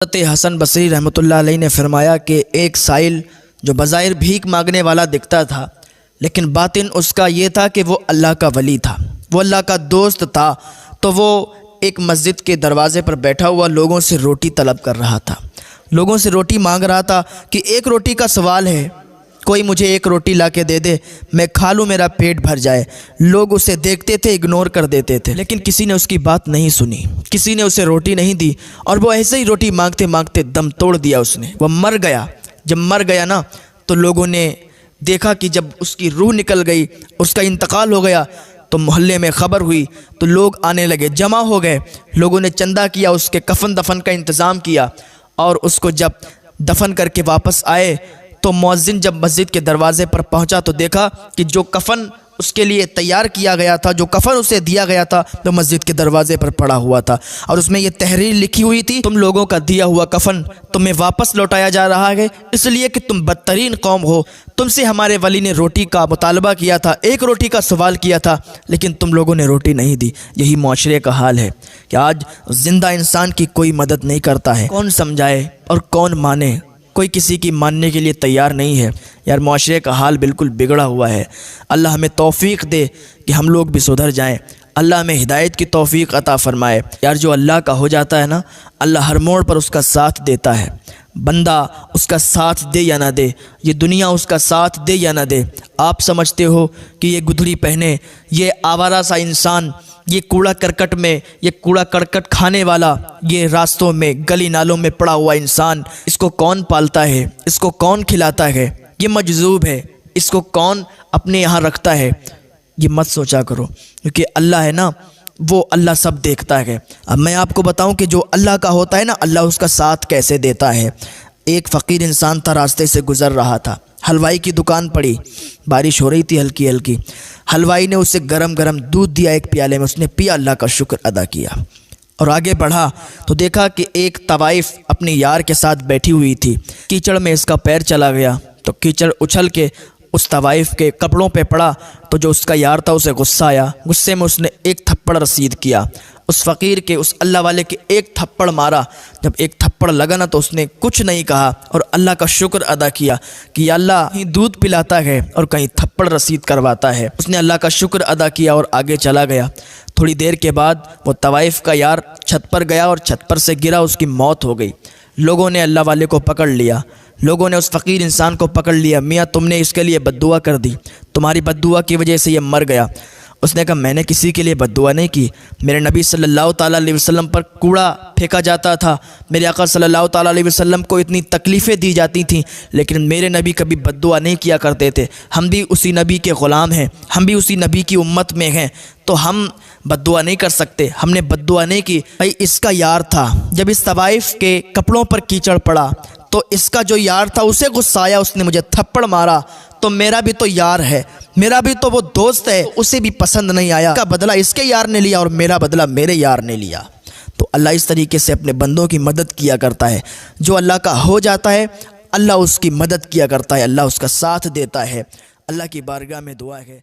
हज़रत हसन बसरी रहमतुल्लाह अलैह ने फरमाया कि एक साइल जो बज़ाहिर भीख मांगने वाला दिखता था, लेकिन बातिन उसका ये था कि वो अल्लाह का वली था, वो अल्लाह का दोस्त था। तो वो एक मस्जिद के दरवाज़े पर बैठा हुआ लोगों से रोटी तलब कर रहा था, लोगों से रोटी मांग रहा था कि एक रोटी का सवाल है, कोई मुझे एक रोटी ला के दे दे, मैं खा लूँ, मेरा पेट भर जाए। लोग उसे देखते थे, इग्नोर कर देते थे, लेकिन किसी ने उसकी बात नहीं सुनी, किसी ने उसे रोटी नहीं दी और वो ऐसे ही रोटी मांगते मांगते दम तोड़ दिया उसने, वह मर गया। जब मर गया ना, तो लोगों ने देखा कि जब उसकी रूह निकल गई, उसका इंतकाल हो गया, तो मोहल्ले में ख़बर हुई, तो लोग आने लगे, जमा हो गए। लोगों ने चंदा किया, उसके कफन दफन का इंतज़ाम किया और उसको जब दफन करके वापस आए तो मुअज्जिन जब मस्जिद के दरवाज़े पर पहुंचा तो देखा कि जो कफ़न उसके लिए तैयार किया गया था, जो कफ़न उसे दिया गया था, तो मस्जिद के दरवाज़े पर पड़ा हुआ था और उसमें ये तहरीर लिखी हुई थी, तुम लोगों का दिया हुआ कफ़न तुम्हें वापस लौटाया जा रहा है, इसलिए कि तुम बदतरीन कौम हो। तुमसे हमारे वली ने रोटी का मुतालबा किया था, एक रोटी का सवाल किया था, लेकिन तुम लोगों ने रोटी नहीं दी। यही मुआशरे का हाल है कि आज ज़िंदा इंसान की कोई मदद नहीं करता है, कौन समझाए और कौन माने, कोई किसी की मानने के लिए तैयार नहीं है। यार मुआशरे का हाल बिल्कुल बिगड़ा हुआ है। अल्लाह हमें तौफ़ीक़ दे कि हम लोग भी सुधर जाएं। अल्लाह हमें हिदायत की तौफ़ीक़ अता फ़रमाए। यार जो अल्लाह का हो जाता है ना, अल्लाह हर मोड़ पर उसका साथ देता है। बंदा उसका साथ दे या ना दे, ये दुनिया उसका साथ दे या ना दे, आप समझते हो कि ये गुदड़ी पहने, ये आवारा सा इंसान, ये कूड़ा करकट में, ये कूड़ा करकट खाने वाला, ये रास्तों में गली नालों में पड़ा हुआ इंसान, इसको कौन पालता है, इसको कौन खिलाता है, ये मजज़ूब है, इसको कौन अपने यहाँ रखता है, ये मत सोचा करो, क्योंकि अल्लाह है ना, वो अल्लाह सब देखता है। अब मैं आपको बताऊं कि जो अल्लाह का होता है ना, अल्लाह उसका साथ कैसे देता है। एक फ़कीर इंसान था, रास्ते से गुज़र रहा था, हलवाई की दुकान पड़ी, बारिश हो रही थी हल्की हल्की। हलवाई ने उसे गरम गरम दूध दिया एक प्याले में, उसने पिया, अल्लाह का शुक्र अदा किया और आगे बढ़ा तो देखा कि एक तवाइफ अपने यार के साथ बैठी हुई थी। कीचड़ में इसका पैर चला गया तो कीचड़ उछल के उस तवाइफ के कपड़ों पे पड़ा, तो जो उसका यार था उसे गुस्सा आया, गुस्से में उसने एक थप्पड़ रसीद किया उस फ़कीर के, उस अल्लाह वाले के एक थप्पड़ मारा। जब एक थप्पड़ लगा ना, तो उसने कुछ नहीं कहा और अल्लाह का शुक्र अदा किया कि अल्लाह कहीं दूध पिलाता है और कहीं थप्पड़ रसीद करवाता है। उसने अल्लाह का शुक्र अदा किया और आगे चला गया। थोड़ी देर के बाद वो तवाइफ का यार छत पर गया और छत पर से गिरा, उसकी मौत हो गई। लोगों ने अल्लाह वाले को पकड़ लिया, लोगों ने उस फ़कीर इंसान को पकड़ लिया, मियाँ तुमने इसके लिए बद्दुआ कर दी, तुम्हारी बद्दुआ की वजह से ये मर गया। उसने कहा मैंने किसी के लिए बद्दुआ नहीं की, मेरे नबी सल्लल्लाहु ताला अलैहि वसल्लम पर कूड़ा फेंका जाता था, मेरे आका सल्लल्लाहु ताला अलैहि वसल्लम को इतनी तकलीफ़ें दी जाती थीं, लेकिन मेरे नबी कभी बद्दुआ नहीं किया करते थे। हम भी उसी नबी के ग़ुलाम हैं, हम भी उसी नबी की उम्मत में हैं, तो हम बद्दुआ नहीं कर सकते, हमने बद्दुआ नहीं की। भाई इसका यार था, जब इस तवाइफ के कपड़ों पर कीचड़ पड़ा तो इसका जो यार था उसे गुस्सा आया, उसने मुझे थप्पड़ मारा, तो मेरा भी तो यार है, मेरा भी तो वो दोस्त है, उसे भी पसंद नहीं आया, इसका बदला इसके यार ने लिया और मेरा बदला मेरे यार ने लिया। तो अल्लाह इस तरीके से अपने बंदों की मदद किया करता है। जो अल्लाह का हो जाता है, अल्लाह उसकी मदद किया करता है, अल्लाह उसका साथ देता है। अल्लाह की बारगाह में दुआ है।